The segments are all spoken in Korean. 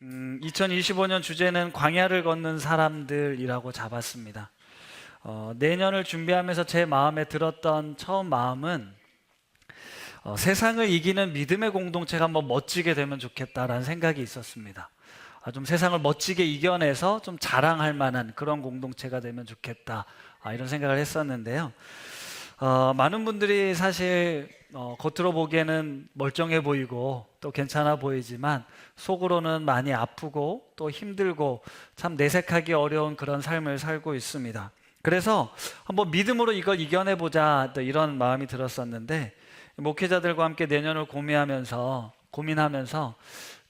2025년 주제는 광야를 걷는 사람들이라고 잡았습니다. 내년을 준비하면서 제 마음에 들었던 처음 마음은 세상을 이기는 믿음의 공동체가 한번 멋지게 되면 좋겠다라는 생각이 있었습니다. 좀 세상을 멋지게 이겨내서 좀 자랑할 만한 그런 공동체가 되면 좋겠다, 이런 생각을 했었는데요. 많은 분들이 사실 겉으로 보기에는 멀쩡해 보이고 또 괜찮아 보이지만 속으로는 많이 아프고 또 힘들고 참 내색하기 어려운 그런 삶을 살고 있습니다. 그래서 한번 믿음으로 이걸 이겨내보자, 또 이런 마음이 들었었는데, 목회자들과 함께 내년을 고민하면서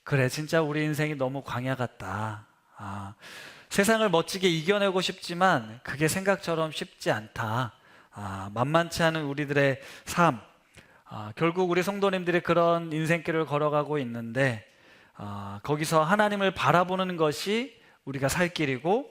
그래, 진짜 우리 인생이 너무 광야 같다. 세상을 멋지게 이겨내고 싶지만 그게 생각처럼 쉽지 않다. 만만치 않은 우리들의 삶, 결국 우리 성도님들이 그런 인생길을 걸어가고 있는데, 거기서 하나님을 바라보는 것이 우리가 살 길이고,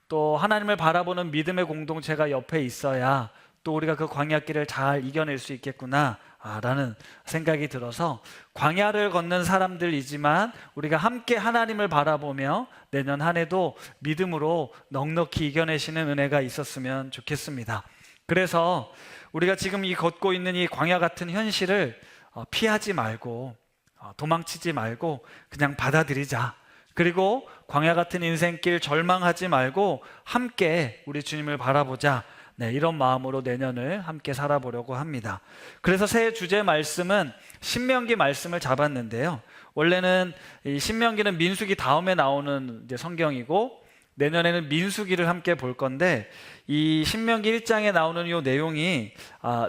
또 하나님을 바라보는 믿음의 공동체가 옆에 있어야 또 우리가 그 광야길을 잘 이겨낼 수 있겠구나 라는 생각이 들어서, 광야를 걷는 사람들이지만 우리가 함께 하나님을 바라보며 내년 한 해도 믿음으로 넉넉히 이겨내시는 은혜가 있었으면 좋겠습니다. 그래서 우리가 지금 걷고 있는 이 광야 같은 현실을 피하지 말고 도망치지 말고 그냥 받아들이자. 그리고 광야 같은 인생길 절망하지 말고 함께 우리 주님을 바라보자. 이런 마음으로 내년을 함께 살아보려고 합니다. 그래서 새해 주제 말씀은 신명기 말씀을 잡았는데요. 원래는 이 신명기는 민수기 다음에 나오는 이제 성경이고, 내년에는 민수기를 함께 볼 건데, 이 신명기 1장에 나오는 이 내용이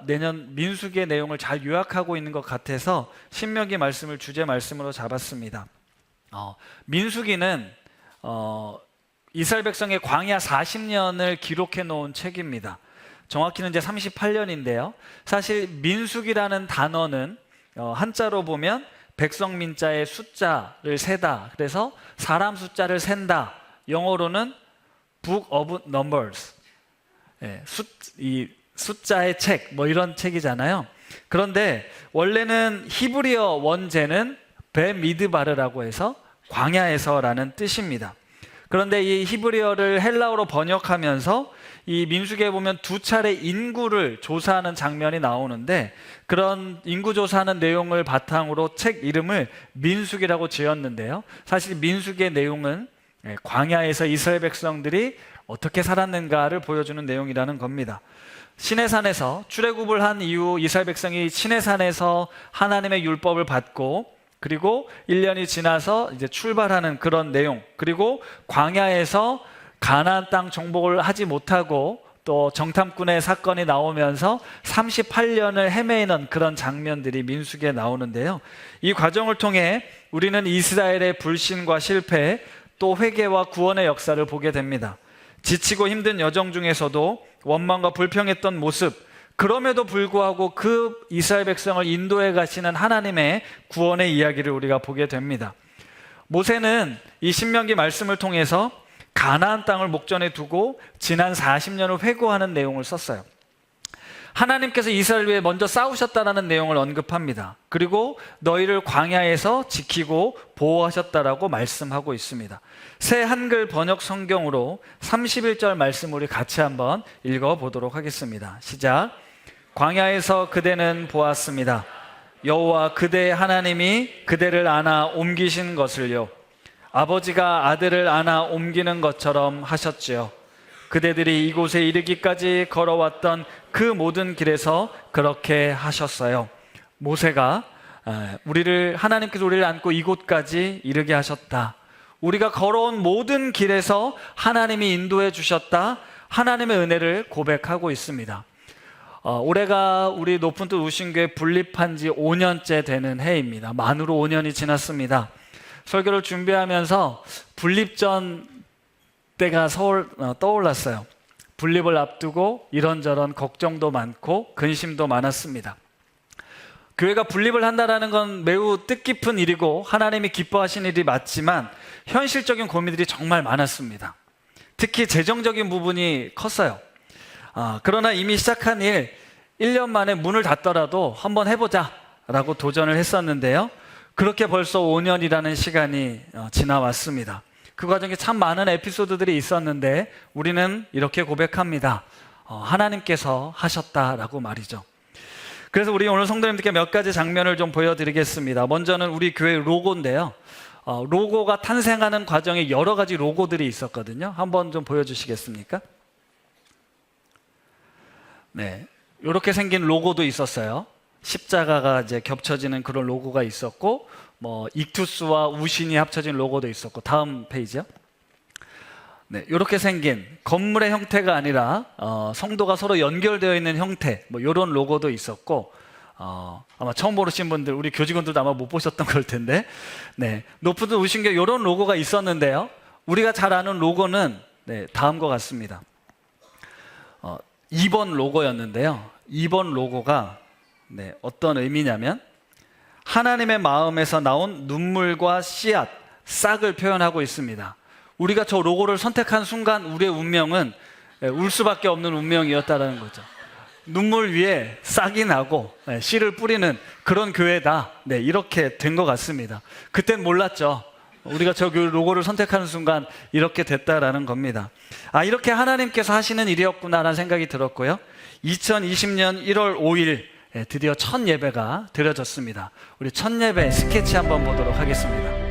내년 민수기의 내용을 잘 요약하고 있는 것 같아서 신명기 말씀을 주제 말씀으로 잡았습니다. 민수기는 이스라엘 백성의 광야 40년을 기록해 놓은 책입니다. 정확히는 이제 38년인데요. 사실 민수기라는 단어는 한자로 보면 백성민자의 숫자를 세다, 그래서 사람 숫자를 센다. 영어로는 Book of Numbers, 이 숫자의 책, 이런 책이잖아요. 그런데 원래는 히브리어 원제는 베미드바르라고 해서 광야에서라는 뜻입니다. 그런데 이 히브리어를 헬라어로 번역하면서 이 민수기에 보면 두 차례 인구를 조사하는 장면이 나오는데, 그런 인구 조사하는 내용을 바탕으로 책 이름을 민수기라고 지었는데요. 사실 민수기의 내용은 광야에서 이스라엘 백성들이 어떻게 살았는가를 보여주는 내용이라는 겁니다. 시내산에서 출애굽을 한 이후 이스라엘 백성이 시내산에서 하나님의 율법을 받고, 그리고 1년이 지나서 이제 출발하는 그런 내용, 그리고 광야에서 가나안 땅 정복을 하지 못하고 또 정탐꾼의 사건이 나오면서 38년을 헤매는 그런 장면들이 민수기에 나오는데요. 이 과정을 통해 우리는 이스라엘의 불신과 실패, 또 회개와 구원의 역사를 보게 됩니다. 지치고 힘든 여정 중에서도 원망과 불평했던 모습, 그럼에도 불구하고 그 이스라엘 백성을 인도해 가시는 하나님의 구원의 이야기를 우리가 보게 됩니다. 모세는 이 신명기 말씀을 통해서 가나안 땅을 목전에 두고 지난 40년을 회고하는 내용을 썼어요. 하나님께서 이스라엘 위해 먼저 싸우셨다라는 내용을 언급합니다. 그리고 너희를 광야에서 지키고 보호하셨다라고 말씀하고 있습니다. 새 한글 번역 성경으로 31절 말씀 우리 같이 한번 읽어보도록 하겠습니다. 시작. 광야에서 그대는 보았습니다. 여호와 그대 하나님이 그대를 안아 옮기신 것을요, 아버지가 아들을 안아 옮기는 것처럼 하셨지요. 그대들이 이곳에 이르기까지 걸어왔던 그 모든 길에서 그렇게 하셨어요. 모세가 하나님께서 우리를 안고 이곳까지 이르게 하셨다. 우리가 걸어온 모든 길에서 하나님이 인도해 주셨다. 하나님의 은혜를 고백하고 있습니다. 올해가 우리 높은 뜻 우신교회 분립한 지 5년째 되는 해입니다. 만으로 5년이 지났습니다. 설교를 준비하면서 분립 전 때가 떠올랐어요. 분립을 앞두고 이런저런 걱정도 많고 근심도 많았습니다. 교회가 분립을 한다는 건 매우 뜻깊은 일이고 하나님이 기뻐하시는 일이 맞지만 현실적인 고민들이 정말 많았습니다. 특히 재정적인 부분이 컸어요. 그러나 이미 시작한 1년 만에 문을 닫더라도 한번 해보자 라고 도전을 했었는데요. 그렇게 벌써 5년이라는 시간이 지나왔습니다. 그 과정에 참 많은 에피소드들이 있었는데 우리는 이렇게 고백합니다. 하나님께서 하셨다라고 말이죠. 그래서 우리 오늘 성도님들께 몇 가지 장면을 좀 보여드리겠습니다. 먼저는 우리 교회 로고인데요. 로고가 탄생하는 과정에 여러 가지 로고들이 있었거든요. 한번 좀 보여주시겠습니까? 네, 이렇게 생긴 로고도 있었어요. 십자가가 이제 겹쳐지는 그런 로고가 있었고, 뭐 익투스와 우신이 합쳐진 로고도 있었고, 다음 페이지요. 네, 이렇게 생긴 건물의 형태가 아니라 성도가 서로 연결되어 있는 형태, 뭐 이런 로고도 있었고, 아마 처음 보신 분들, 우리 교직원들도 아마 못 보셨던 걸 텐데, 네, 높은 듯 우신 게 이런 로고가 있었는데요. 우리가 잘 아는 로고는 다음과 같습니다. 2번 로고였는데요. 2번 로고가 어떤 의미냐면 하나님의 마음에서 나온 눈물과 씨앗, 싹을 표현하고 있습니다. 우리가 저 로고를 선택한 순간 우리의 운명은 울 수밖에 없는 운명이었다는 거죠. 눈물 위에 싹이 나고 씨를 뿌리는 그런 교회다. 이렇게 된 것 같습니다. 그땐 몰랐죠. 우리가 저 로고를 선택하는 순간 이렇게 됐다라는 겁니다. 이렇게 하나님께서 하시는 일이었구나라는 생각이 들었고요. 2020년 1월 5일 드디어 첫 예배가 드려졌습니다. 우리 첫 예배 스케치 한번 보도록 하겠습니다.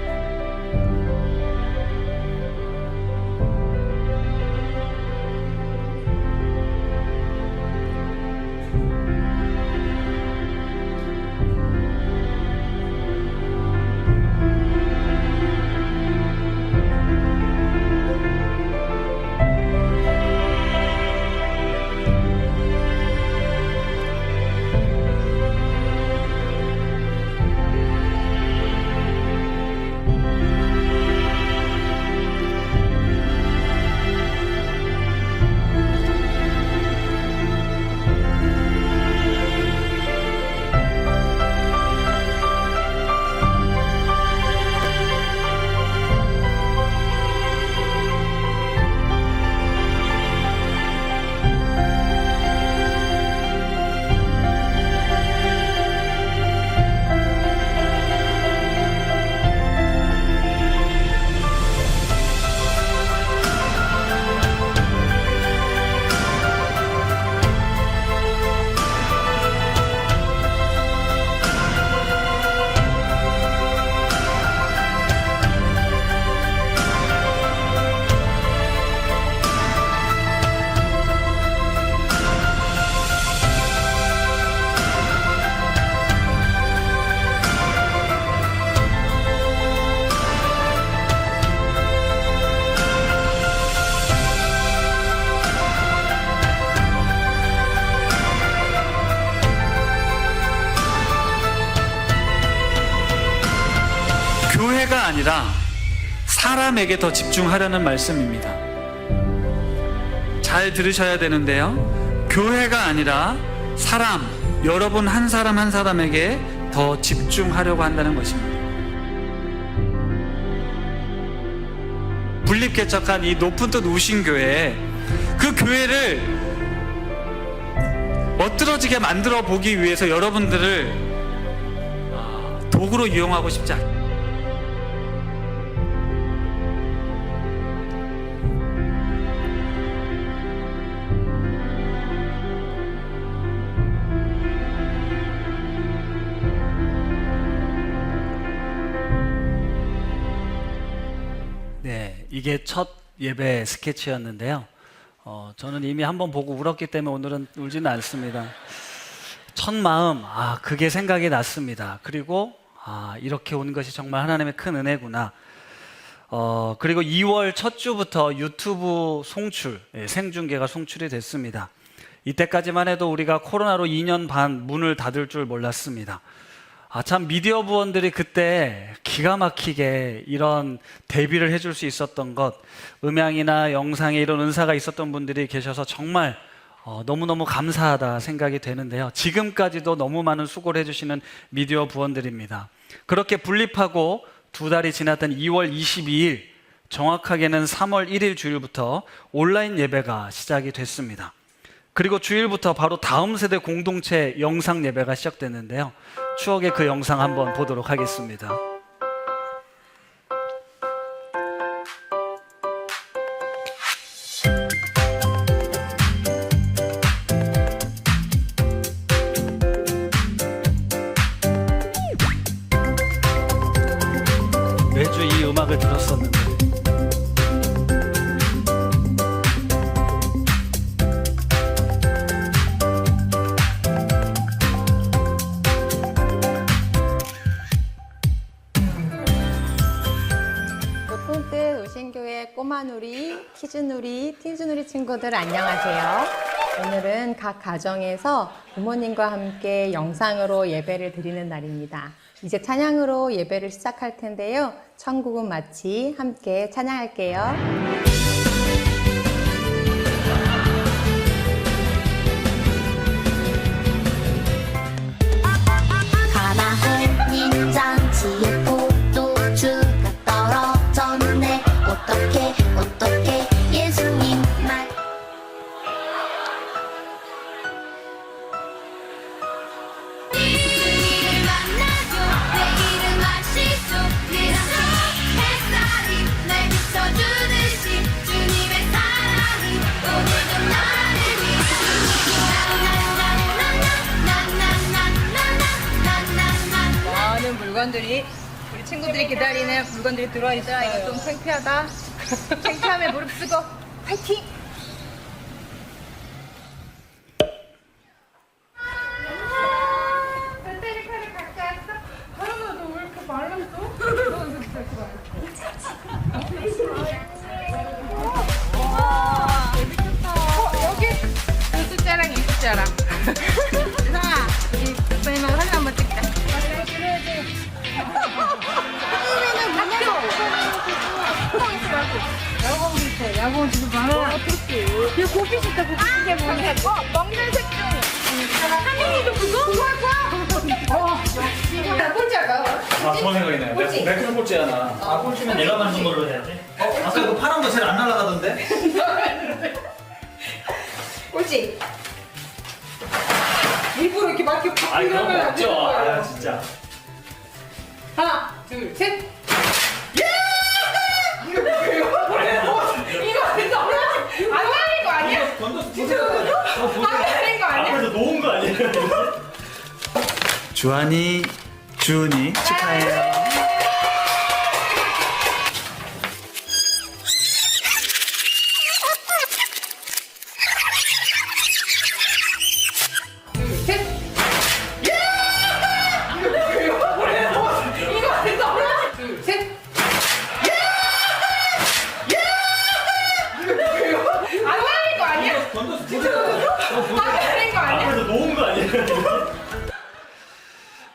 교회가 아니라 사람에게 더 집중하려는 말씀입니다. 잘 들으셔야 되는데요. 교회가 아니라 사람, 여러분 한 사람 한 사람에게 더 집중하려고 한다는 것입니다. 분립개척한 이 높은 뜻 우신교회, 그 교회를 멋들어지게 만들어 보기 위해서 여러분들을 도구로 이용하고 싶지 않습니다. 이게 첫 예배 스케치였는데요. 저는 이미 한번 보고 울었기 때문에 오늘은 울지는 않습니다. 첫 마음, 그게 생각이 났습니다. 그리고 이렇게 온 것이 정말 하나님의 큰 은혜구나. 그리고 2월 첫 주부터 유튜브 송출, 생중계가 송출이 됐습니다. 이때까지만 해도 우리가 코로나로 2년 반 문을 닫을 줄 몰랐습니다. 참 미디어 부원들이 그때 기가 막히게 이런 대비를 해줄 수 있었던 것, 음향이나 영상에 이런 은사가 있었던 분들이 계셔서 정말 너무너무 감사하다 생각이 되는데요. 지금까지도 너무 많은 수고를 해주시는 미디어 부원들입니다. 그렇게 분립하고 2달이 지났던 2월 22일, 정확하게는 3월 1일 주일부터 온라인 예배가 시작이 됐습니다. 그리고 주일부터 바로 다음 세대 공동체 영상 예배가 시작됐는데요. 추억의 그 영상 한번 보도록 하겠습니다. 매주 이 음악을 들었었는데 높은뜻 우신교회 꼬마누리, 키즈누리, 틴즈누리 친구들 안녕하세요. 오늘은 각 가정에서 부모님과 함께 영상으로 예배를 드리는 날입니다. 이제 찬양으로 예배를 시작할 텐데요. 천국은 마치 함께 찬양할게요. 가나홀 장치에 포도주가 떨어졌네. 어떻게 예수님 말 주님을 만나죠. 내일은 마시죠. 예수 햇살이 날 비춰주듯이 주님의 사랑이 오늘도 나를 많은 물건들이 우리 친구들이 기다리는 물건들이 들어있다. 이거 좀 창피하다. 창피함에 무릎 쓰고 파이팅! 배터리카를 갖고 왔어? 하루나 너왜 이렇게 말랐어? 여기 이 숫자랑 이 숫자랑 이상아 이 선생님하고 사진 한번 찍자. 야구공 비슷해. 야구공 지금 많아. 그렇지. 이거 고삐 진짜 고삐 진짜 뭐냐? 먹는 색 중. 하민이도 그거 할 거야? 이거 나 꼴찌 할까? 아, 좋은 생각이네. 매크로 꼴찌잖아. 아, 꼴찌면 내가 만든 걸로 해야지. 아까 그 파란 거 제일 안 날아가던데? 꼴찌. 일부러 이렇게 맞게 아, 그런 이러면 거 안 되는 없죠. 거야. 아, 진짜. 하나, 둘, 셋. 이거 뭐예요? 이거 안 말린 거 아니야? 던져서 진짜 안 말린 거 아니야? 앞에서 놓은 거 아니야? 주한이, 주은이 축하해요. 셋. 이거 뭐예요? 이거 안 둘, 셋. 이거 뭐예요? 안 말린 거 아니야? 던져서 안 말린 거 아니야? 앞에서 놓은 거 아니야?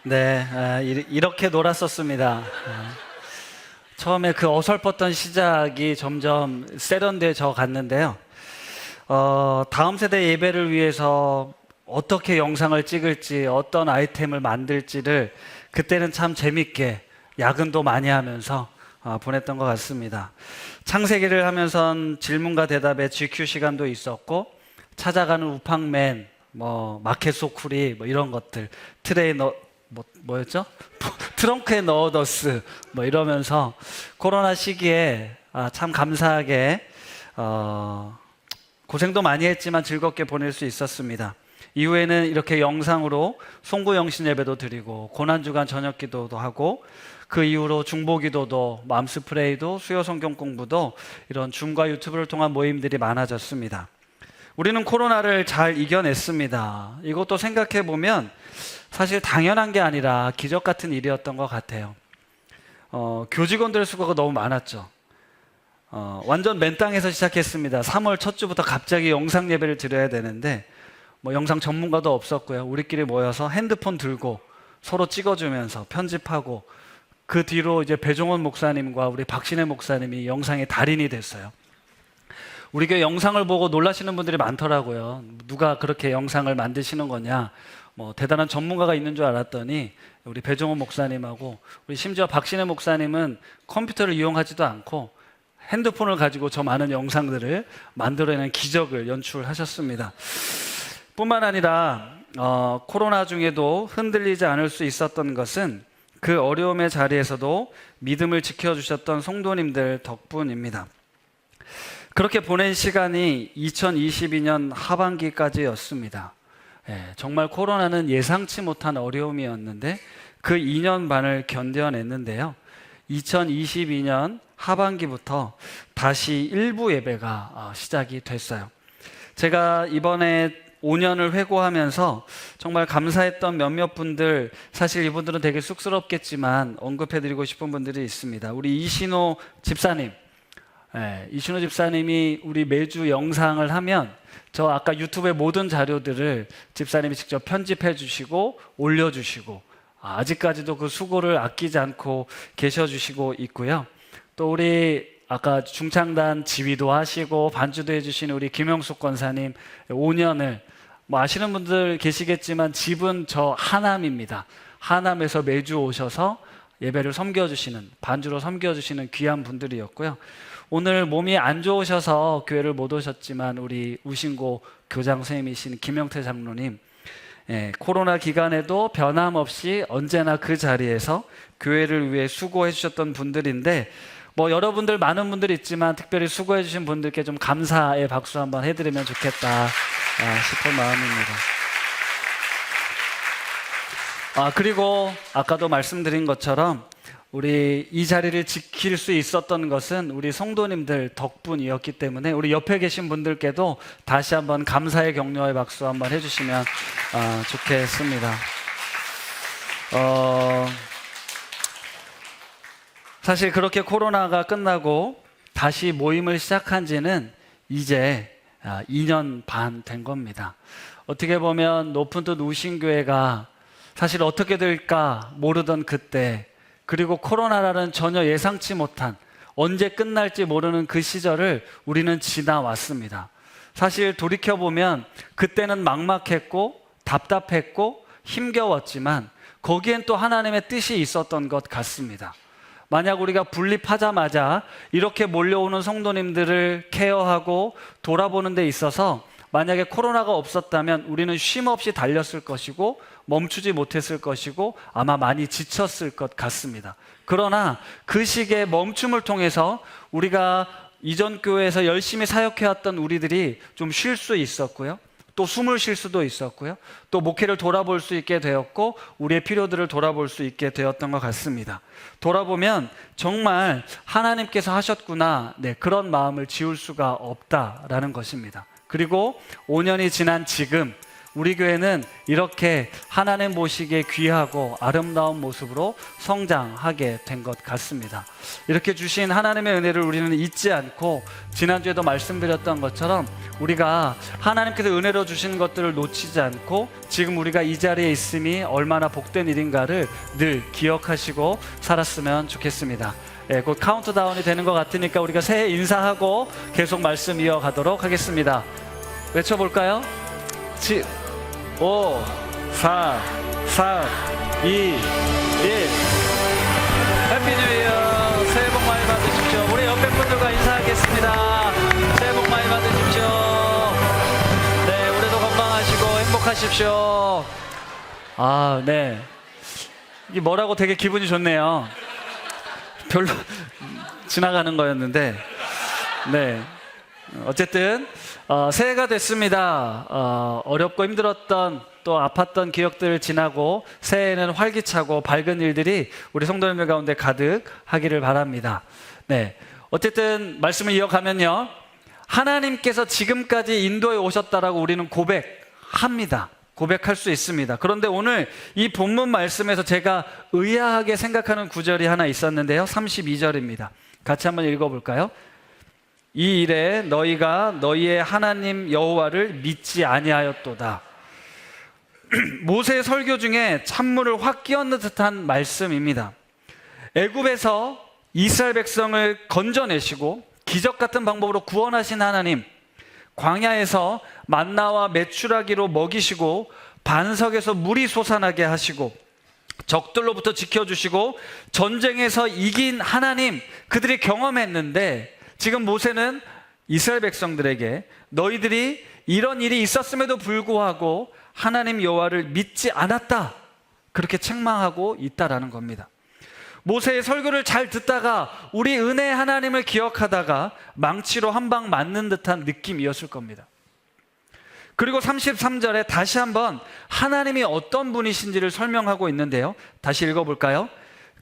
네, 이렇게 놀았었습니다. 처음에 그 어설펐던 시작이 점점 세련돼져 갔는데요. 다음 세대 예배를 위해서 어떻게 영상을 찍을지, 어떤 아이템을 만들지를 그때는 참 재밌게 야근도 많이 하면서 보냈던 것 같습니다. 창세기를 하면선 질문과 대답의 GQ 시간도 있었고, 찾아가는 우팡맨, 마켓 소쿠리, 이런 것들, 트레이너, 뭐였죠? 트렁크에 넣어뒀스, 이러면서 코로나 시기에 참 감사하게, 고생도 많이 했지만 즐겁게 보낼 수 있었습니다. 이후에는 이렇게 영상으로 송구 영신 예배도 드리고 고난주간 저녁 기도도 하고 그 이후로 중보 기도도 맘 스프레이도 수요 성경 공부도 이런 줌과 유튜브를 통한 모임들이 많아졌습니다. 우리는 코로나를 잘 이겨냈습니다. 이것도 생각해 보면 사실 당연한 게 아니라 기적 같은 일이었던 것 같아요. 교직원들 수가 너무 많았죠. 완전 맨 땅에서 시작했습니다. 3월 첫 주부터 갑자기 영상 예배를 드려야 되는데 영상 전문가도 없었고요. 우리끼리 모여서 핸드폰 들고 서로 찍어주면서 편집하고 그 뒤로 이제 배종원 목사님과 우리 박신혜 목사님이 영상의 달인이 됐어요. 우리 교회 영상을 보고 놀라시는 분들이 많더라고요. 누가 그렇게 영상을 만드시는 거냐. 대단한 전문가가 있는 줄 알았더니 우리 배종원 목사님하고 우리 심지어 박신혜 목사님은 컴퓨터를 이용하지도 않고 핸드폰을 가지고 저 많은 영상들을 만들어내는 기적을 연출하셨습니다. 뿐만 아니라 코로나 중에도 흔들리지 않을 수 있었던 것은 그 어려움의 자리에서도 믿음을 지켜주셨던 성도님들 덕분입니다. 그렇게 보낸 시간이 2022년 하반기까지였습니다. 정말 코로나는 예상치 못한 어려움이었는데 그 2년 반을 견뎌냈는데요. 2022년 하반기부터 다시 일부 예배가 시작이 됐어요. 제가 이번에 5년을 회고하면서 정말 감사했던 몇몇 분들, 사실 이분들은 되게 쑥스럽겠지만 언급해드리고 싶은 분들이 있습니다. 우리 이신호 집사님, 이신호 집사님이 우리 매주 영상을 하면 저 아까 유튜브의 모든 자료들을 집사님이 직접 편집해 주시고 올려주시고 아직까지도 그 수고를 아끼지 않고 계셔 주시고 있고요. 또 우리 아까 중창단 지휘도 하시고 반주도 해주신 우리 김영숙 권사님 5년을 뭐 아시는 분들 계시겠지만 집은 저 하남입니다. 하남에서 매주 오셔서 예배를 섬겨주시는, 반주로 섬겨주시는 귀한 분들이었고요. 오늘 몸이 안 좋으셔서 교회를 못 오셨지만 우리 우신고 교장 선생님이신 김영태 장로님, 코로나 기간에도 변함없이 언제나 그 자리에서 교회를 위해 수고해 주셨던 분들인데, 뭐 여러분들 많은 분들이 있지만 특별히 수고해 주신 분들께 좀 감사의 박수 한번 해드리면 좋겠다 싶은 마음입니다. 그리고 아까도 말씀드린 것처럼 우리 이 자리를 지킬 수 있었던 것은 우리 성도님들 덕분이었기 때문에 우리 옆에 계신 분들께도 다시 한번 감사의 격려의 박수 한번 해주시면 좋겠습니다. 사실 그렇게 코로나가 끝나고 다시 모임을 시작한 지는 이제 2년 반 된 겁니다. 어떻게 보면 높은 뜻 우신교회가 사실 어떻게 될까 모르던 그때, 그리고 코로나라는 전혀 예상치 못한 언제 끝날지 모르는 그 시절을 우리는 지나왔습니다. 사실 돌이켜보면 그때는 막막했고 답답했고 힘겨웠지만 거기엔 또 하나님의 뜻이 있었던 것 같습니다. 만약 우리가 분립하자마자 이렇게 몰려오는 성도님들을 케어하고 돌아보는 데 있어서 만약에 코로나가 없었다면 우리는 쉼 없이 달렸을 것이고 멈추지 못했을 것이고 아마 많이 지쳤을 것 같습니다. 그러나 그 시기의 멈춤을 통해서 우리가 이전 교회에서 열심히 사역해왔던 우리들이 좀 쉴 수 있었고요. 또 숨을 쉴 수도 있었고요. 또 목회를 돌아볼 수 있게 되었고 우리의 필요들을 돌아볼 수 있게 되었던 것 같습니다. 돌아보면 정말 하나님께서 하셨구나, 그런 마음을 지울 수가 없다라는 것입니다. 그리고 5년이 지난 지금 우리 교회는 이렇게 하나님 보시기에 귀하고 아름다운 모습으로 성장하게 된 것 같습니다. 이렇게 주신 하나님의 은혜를 우리는 잊지 않고 지난주에도 말씀드렸던 것처럼 우리가 하나님께서 은혜로 주신 것들을 놓치지 않고 지금 우리가 이 자리에 있음이 얼마나 복된 일인가를 늘 기억하시고 살았으면 좋겠습니다. 곧 카운트다운이 되는 것 같으니까 우리가 새해 인사하고 계속 말씀 이어가도록 하겠습니다. 외쳐볼까요? 5, 4, 3, 2, 1. 해피 뉴 이어. 새해 복 많이 받으십시오. 우리 옆에 분들과 인사하겠습니다. 새해 복 많이 받으십시오. 네, 올해도 건강하시고 행복하십시오. 네. 이게 뭐라고 되게 기분이 좋네요. 별로 지나가는 거였는데. 네. 어쨌든 새해가 됐습니다. 어렵고 힘들었던 또 아팠던 기억들을 지나고 새해에는 활기차고 밝은 일들이 우리 성도님들 가운데 가득하기를 바랍니다. 네, 어쨌든 말씀을 이어가면요, 하나님께서 지금까지 인도해 오셨다라고 우리는 고백합니다. 고백할 수 있습니다. 그런데 오늘 이 본문 말씀에서 제가 의아하게 생각하는 구절이 하나 있었는데요, 32절입니다. 같이 한번 읽어볼까요? 이 일에 너희가 너희의 하나님 여호와를 믿지 아니하였도다. 모세의 설교 중에 찬물을 확 끼얹는 듯한 말씀입니다. 애굽에서 이스라엘 백성을 건져내시고 기적 같은 방법으로 구원하신 하나님, 광야에서 만나와 메추라기로 먹이시고 반석에서 물이 솟아나게 하시고 적들로부터 지켜주시고 전쟁에서 이긴 하나님, 그들이 경험했는데 지금 모세는 이스라엘 백성들에게 너희들이 이런 일이 있었음에도 불구하고 하나님 여호와를 믿지 않았다, 그렇게 책망하고 있다라는 겁니다. 모세의 설교를 잘 듣다가 우리 은혜의 하나님을 기억하다가 망치로 한 방 맞는 듯한 느낌이었을 겁니다. 그리고 33절에 다시 한번 하나님이 어떤 분이신지를 설명하고 있는데요, 다시 읽어볼까요?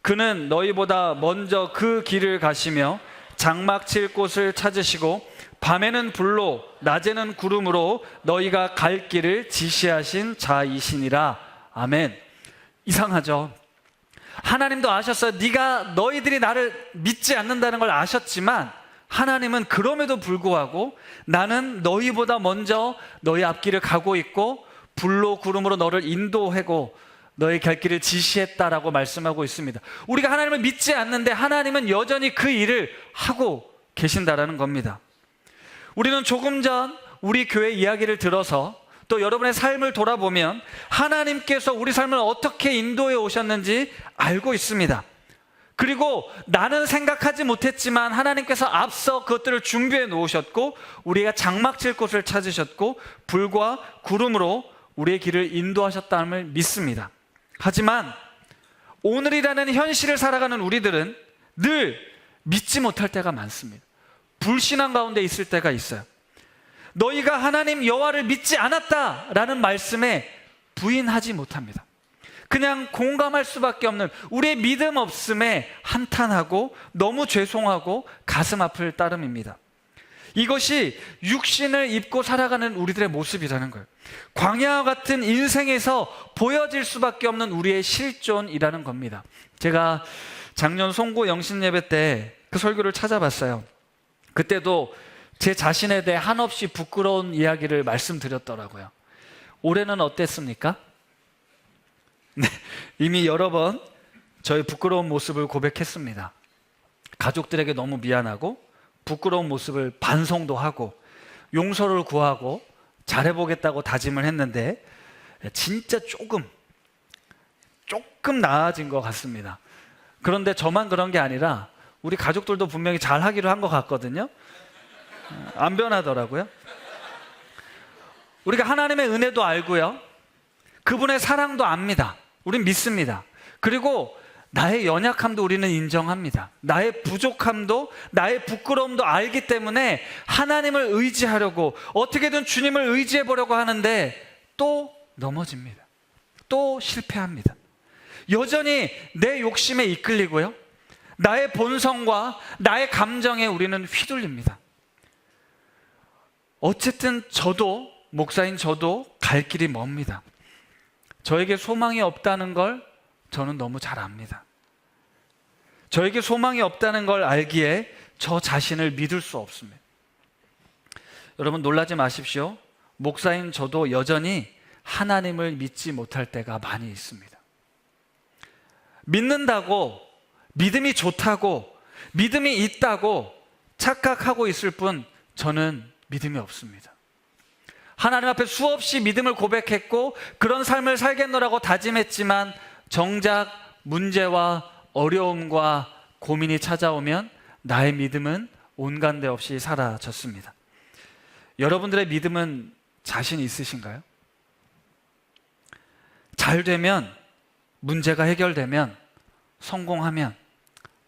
그는 너희보다 먼저 그 길을 가시며 장막 칠 곳을 찾으시고 밤에는 불로 낮에는 구름으로 너희가 갈 길을 지시하신 자이시니라. 아멘. 이상하죠? 하나님도 아셨어요. 너희들이 나를 믿지 않는다는 걸 아셨지만 하나님은 그럼에도 불구하고 나는 너희보다 먼저 너희 앞길을 가고 있고 불로 구름으로 너를 인도하고 너희 갈 길을 지시했다라고 말씀하고 있습니다. 우리가 하나님을 믿지 않는데 하나님은 여전히 그 일을 하고 계신다라는 겁니다. 우리는 조금 전 우리 교회 이야기를 들어서 또 여러분의 삶을 돌아보면 하나님께서 우리 삶을 어떻게 인도해 오셨는지 알고 있습니다. 그리고 나는 생각하지 못했지만 하나님께서 앞서 그것들을 준비해 놓으셨고 우리가 장막 칠 곳을 찾으셨고 불과 구름으로 우리의 길을 인도하셨다는 믿습니다. 하지만 오늘이라는 현실을 살아가는 우리들은 늘 믿지 못할 때가 많습니다. 불신앙 가운데 있을 때가 있어요. 너희가 하나님 여호와를 믿지 않았다라는 말씀에 부인하지 못합니다. 그냥 공감할 수밖에 없는 우리의 믿음 없음에 한탄하고 너무 죄송하고 가슴 아플 따름입니다. 이것이 육신을 입고 살아가는 우리들의 모습이라는 거예요. 광야와 같은 인생에서 보여질 수밖에 없는 우리의 실존이라는 겁니다. 제가 작년 송고 영신예배 때 그 설교를 찾아봤어요. 그때도 제 자신에 대해 한없이 부끄러운 이야기를 말씀드렸더라고요. 올해는 어땠습니까? 네, 이미 여러 번 저의 부끄러운 모습을 고백했습니다. 가족들에게 너무 미안하고 부끄러운 모습을 반성도 하고 용서를 구하고 잘해보겠다고 다짐을 했는데 진짜 조금 나아진 것 같습니다. 그런데 저만 그런 게 아니라 우리 가족들도 분명히 잘하기로 한 것 같거든요. 안 변하더라고요. 우리가 하나님의 은혜도 알고요, 그분의 사랑도 압니다. 우린 믿습니다. 그리고 나의 연약함도 우리는 인정합니다. 나의 부족함도 나의 부끄러움도 알기 때문에 하나님을 의지하려고 어떻게든 주님을 의지해 보려고 하는데 또 넘어집니다. 또 실패합니다. 여전히 내 욕심에 이끌리고요, 나의 본성과 나의 감정에 우리는 휘둘립니다. 어쨌든 저도, 목사인 저도 갈 길이 멉니다. 저에게 소망이 없다는 걸 저는 너무 잘 압니다. 저에게 소망이 없다는 걸 알기에 저 자신을 믿을 수 없습니다. 여러분 놀라지 마십시오. 목사인 저도 여전히 하나님을 믿지 못할 때가 많이 있습니다. 믿는다고, 믿음이 좋다고, 믿음이 있다고 착각하고 있을 뿐 저는 믿음이 없습니다. 하나님 앞에 수없이 믿음을 고백했고 그런 삶을 살겠노라고 다짐했지만 정작 문제와 어려움과 고민이 찾아오면 나의 믿음은 온간데 없이 사라졌습니다. 여러분들의 믿음은 자신 있으신가요? 잘 되면, 문제가 해결되면, 성공하면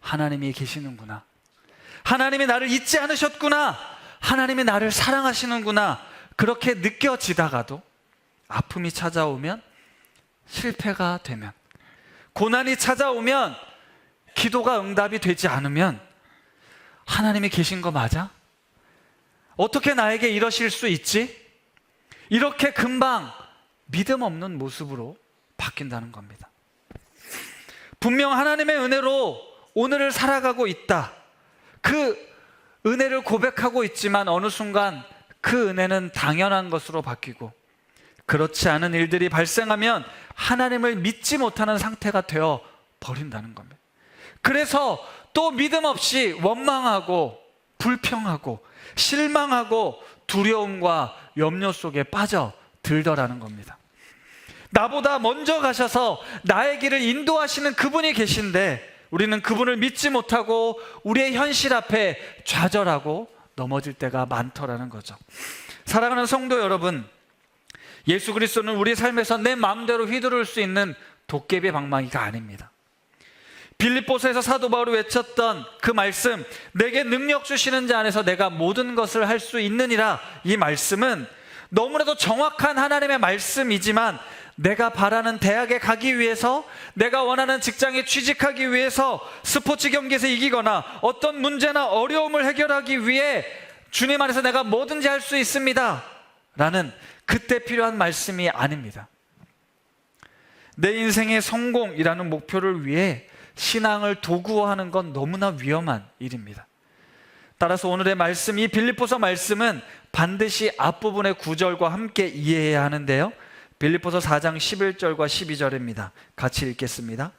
하나님이 계시는구나, 하나님이 나를 잊지 않으셨구나, 하나님이 나를 사랑하시는구나, 그렇게 느껴지다가도 아픔이 찾아오면, 실패가 되면, 고난이 찾아오면, 기도가 응답이 되지 않으면 하나님이 계신 거 맞아? 어떻게 나에게 이러실 수 있지? 이렇게 금방 믿음 없는 모습으로 바뀐다는 겁니다. 분명 하나님의 은혜로 오늘을 살아가고 있다, 그 은혜를 고백하고 있지만 어느 순간 그 은혜는 당연한 것으로 바뀌고 그렇지 않은 일들이 발생하면 하나님을 믿지 못하는 상태가 되어 버린다는 겁니다. 그래서 또 믿음 없이 원망하고 불평하고 실망하고 두려움과 염려 속에 빠져들더라는 겁니다. 나보다 먼저 가셔서 나의 길을 인도하시는 그분이 계신데 우리는 그분을 믿지 못하고 우리의 현실 앞에 좌절하고 넘어질 때가 많더라는 거죠. 사랑하는 성도 여러분, 예수 그리스도는 우리 삶에서 내 마음대로 휘두를 수 있는 도깨비 방망이가 아닙니다. 빌립보서에서 사도 바울이 외쳤던 그 말씀, 내게 능력 주시는 자 안에서 내가 모든 것을 할 수 있느니라, 이 말씀은 너무나도 정확한 하나님의 말씀이지만 내가 바라는 대학에 가기 위해서, 내가 원하는 직장에 취직하기 위해서, 스포츠 경기에서 이기거나 어떤 문제나 어려움을 해결하기 위해 주님 안에서 내가 뭐든지 할 수 있습니다 라는 그때 필요한 말씀이 아닙니다. 내 인생의 성공이라는 목표를 위해 신앙을 도구화하는 건 너무나 위험한 일입니다. 따라서 오늘의 말씀, 이 빌립보서 말씀은 반드시 앞부분의 구절과 함께 이해해야 하는데요, 빌립보서 4장 11절과 12절입니다. 같이 읽겠습니다.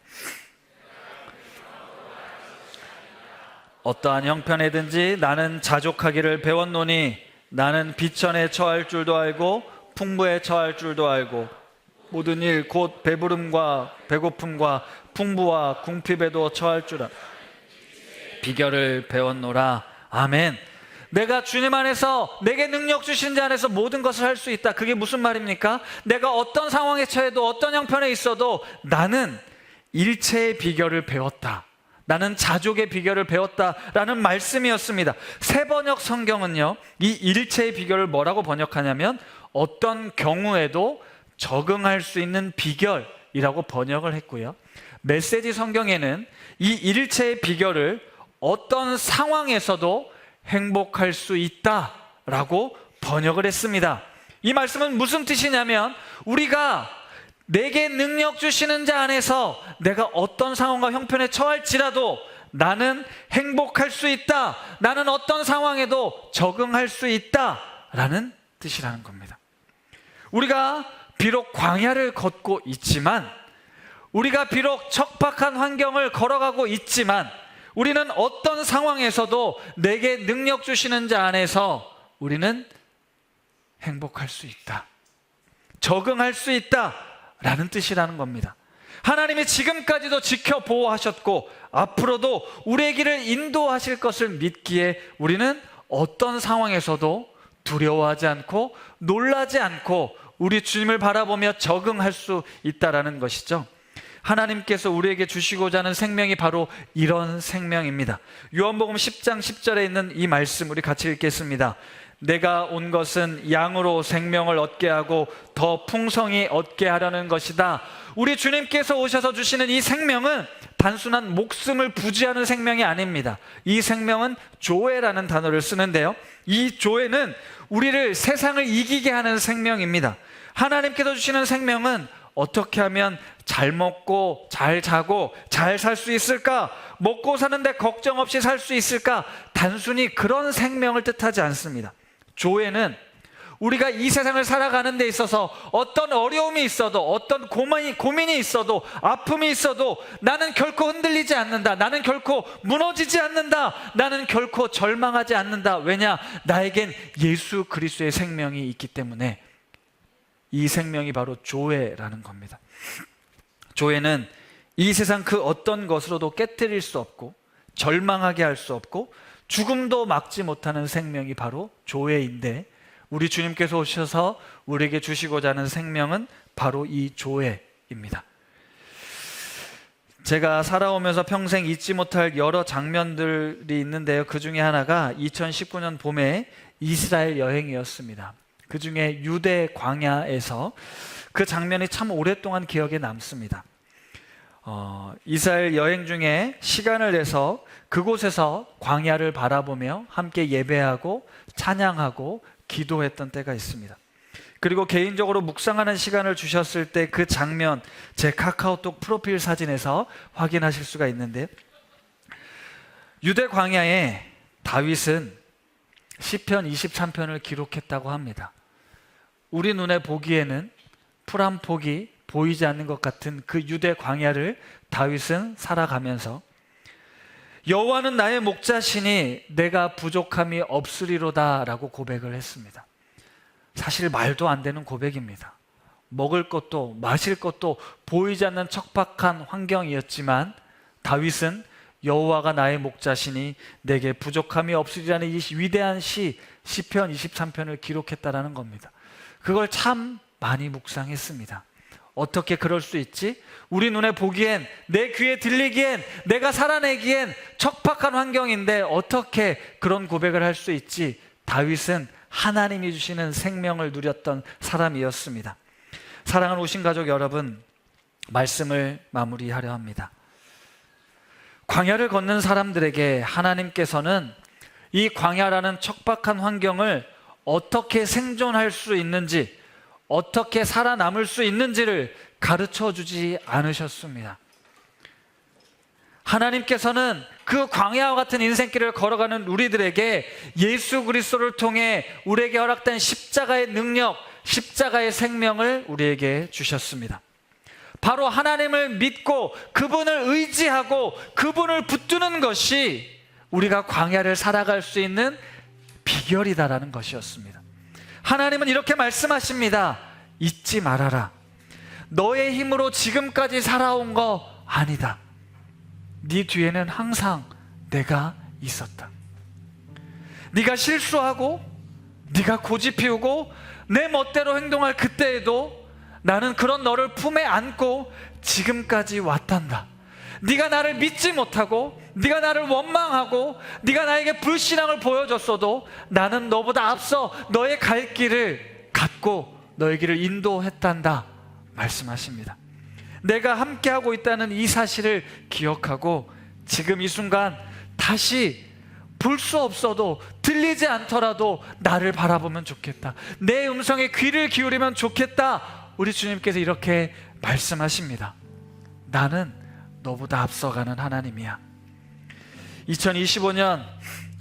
어떠한 형편에든지 나는 자족하기를 배웠노니 나는 비천에 처할 줄도 알고 풍부에 처할 줄도 알고 모든 일 곧 배부름과 배고픔과 풍부와 궁핍에도 처할 줄 비결을 배웠노라. 아멘. 내가 주님 안에서, 내게 능력 주신 자 안에서 모든 것을 할 수 있다. 그게 무슨 말입니까? 내가 어떤 상황에 처해도 어떤 형편에 있어도 나는 일체의 비결을 배웠다, 나는 자족의 비결을 배웠다라는 말씀이었습니다. 새번역 성경은요, 이 일체의 비결을 뭐라고 번역하냐면 어떤 경우에도 적응할 수 있는 비결이라고 번역을 했고요, 메시지 성경에는 이 일체의 비결을 어떤 상황에서도 행복할 수 있다라고 번역을 했습니다. 이 말씀은 무슨 뜻이냐면, 우리가 내게 능력 주시는 자 안에서 내가 어떤 상황과 형편에 처할지라도 나는 행복할 수 있다, 나는 어떤 상황에도 적응할 수 있다라는 뜻이라는 겁니다. 우리가 비록 광야를 걷고 있지만, 우리가 비록 척박한 환경을 걸어가고 있지만, 우리는 어떤 상황에서도 내게 능력 주시는 자 안에서 우리는 행복할 수 있다, 적응할 수 있다라는 뜻이라는 겁니다. 하나님이 지금까지도 지켜 보호하셨고 앞으로도 우리의 길을 인도하실 것을 믿기에 우리는 어떤 상황에서도 두려워하지 않고 놀라지 않고 우리 주님을 바라보며 적응할 수 있다라는 것이죠. 하나님께서 우리에게 주시고자 하는 생명이 바로 이런 생명입니다. 요한복음 10장 10절에 있는 이 말씀 우리 같이 읽겠습니다. 내가 온 것은 양으로 생명을 얻게 하고 더 풍성히 얻게 하려는 것이다. 우리 주님께서 오셔서 주시는 이 생명은 단순한 목숨을 부지하는 생명이 아닙니다. 이 생명은 조회라는 단어를 쓰는데요, 이 조회는 우리를 세상을 이기게 하는 생명입니다. 하나님께서 주시는 생명은 어떻게 하면 잘 먹고 잘 자고 잘 살 수 있을까? 먹고 사는데 걱정 없이 살 수 있을까? 단순히 그런 생명을 뜻하지 않습니다. 조회는 우리가 이 세상을 살아가는 데 있어서 어떤 어려움이 있어도, 어떤 고민이 있어도, 아픔이 있어도 나는 결코 흔들리지 않는다, 나는 결코 무너지지 않는다, 나는 결코 절망하지 않는다. 왜냐? 나에겐 예수 그리스도의 생명이 있기 때문에. 이 생명이 바로 조회라는 겁니다. 조회는 이 세상 그 어떤 것으로도 깨뜨릴 수 없고 절망하게 할 수 없고 죽음도 막지 못하는 생명이 바로 조회인데, 우리 주님께서 오셔서 우리에게 주시고자 하는 생명은 바로 이 조회입니다. 제가 살아오면서 평생 잊지 못할 여러 장면들이 있는데요, 그 중에 하나가 2019년 봄에 이스라엘 여행이었습니다. 그 중에 유대 광야에서 그 장면이 참 오랫동안 기억에 남습니다. 이스라엘 여행 중에 시간을 내서 그곳에서 광야를 바라보며 함께 예배하고 찬양하고 기도했던 때가 있습니다. 그리고 개인적으로 묵상하는 시간을 주셨을 때 그 장면 제 카카오톡 프로필 사진에서 확인하실 수가 있는데, 유대 광야에 다윗은 시편 23편을 기록했다고 합니다. 우리 눈에 보기에는 풀 한 폭이 보이지 않는 것 같은 그 유대 광야를 다윗은 살아가면서 여호와는 나의 목자시니 내가 부족함이 없으리로다 라고 고백을 했습니다. 사실 말도 안 되는 고백입니다. 먹을 것도 마실 것도 보이지 않는 척박한 환경이었지만 다윗은 여호와가 나의 목자시니 내게 부족함이 없으리라는 이 위대한 시편 23편을 기록했다라는 겁니다. 그걸 참 많이 묵상했습니다. 어떻게 그럴 수 있지? 우리 눈에 보기엔, 내 귀에 들리기엔, 내가 살아내기엔 척박한 환경인데 어떻게 그런 고백을 할 수 있지? 다윗은 하나님이 주시는 생명을 누렸던 사람이었습니다. 사랑하는 오신 가족 여러분, 말씀을 마무리하려 합니다. 광야를 걷는 사람들에게 하나님께서는 이 광야라는 척박한 환경을 어떻게 생존할 수 있는지, 어떻게 살아남을 수 있는지를 가르쳐 주지 않으셨습니다. 하나님께서는 그 광야와 같은 인생길을 걸어가는 우리들에게 예수 그리스도를 통해 우리에게 허락된 십자가의 능력, 십자가의 생명을 우리에게 주셨습니다. 바로 하나님을 믿고 그분을 의지하고 그분을 붙드는 것이 우리가 광야를 살아갈 수 있는 비결이다라는 것이었습니다. 하나님은 이렇게 말씀하십니다. 잊지 말아라. 너의 힘으로 지금까지 살아온 거 아니다. 네 뒤에는 항상 내가 있었다. 네가 실수하고 네가 고집 피우고 내 멋대로 행동할 그때에도 나는 그런 너를 품에 안고 지금까지 왔단다. 네가 나를 믿지 못하고 네가 나를 원망하고 네가 나에게 불신앙을 보여줬어도 나는 너보다 앞서 너의 갈 길을 갖고 너의 길을 인도했단다 말씀하십니다. 내가 함께하고 있다는 이 사실을 기억하고 지금 이 순간 다시 볼 수 없어도 들리지 않더라도 나를 바라보면 좋겠다. 내 음성에 귀를 기울이면 좋겠다. 우리 주님께서 이렇게 말씀하십니다. 나는 너보다 앞서가는 하나님이야. 2025년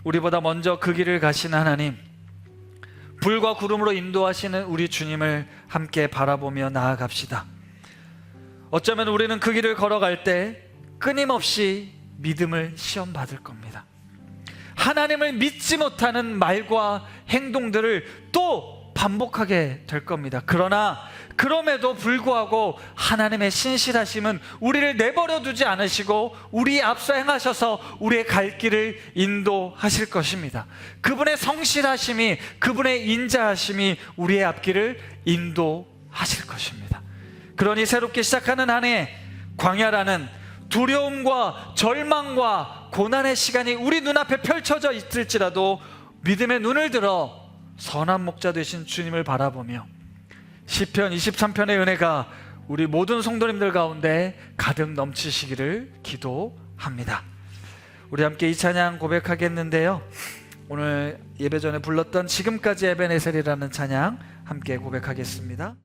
우리보다 먼저 그 길을 가신 하나님, 불과 구름으로 인도하시는 우리 주님을 함께 바라보며 나아갑시다. 어쩌면 우리는 그 길을 걸어갈 때 끊임없이 믿음을 시험받을 겁니다. 하나님을 믿지 못하는 말과 행동들을 또 반복하게 될 겁니다. 그러나 그럼에도 불구하고 하나님의 신실하심은 우리를 내버려 두지 않으시고 우리 앞서 행하셔서 우리의 갈 길을 인도하실 것입니다. 그분의 성실하심이, 그분의 인자하심이 우리의 앞길을 인도하실 것입니다. 그러니 새롭게 시작하는 한 해, 광야라는 두려움과 절망과 고난의 시간이 우리 눈앞에 펼쳐져 있을지라도 믿음의 눈을 들어 선한 목자 되신 주님을 바라보며 시편 23편의 은혜가 우리 모든 성도님들 가운데 가득 넘치시기를 기도합니다. 우리 함께 이 찬양 고백하겠는데요, 오늘 예배 전에 불렀던 지금까지 에베네셀이라는 찬양 함께 고백하겠습니다.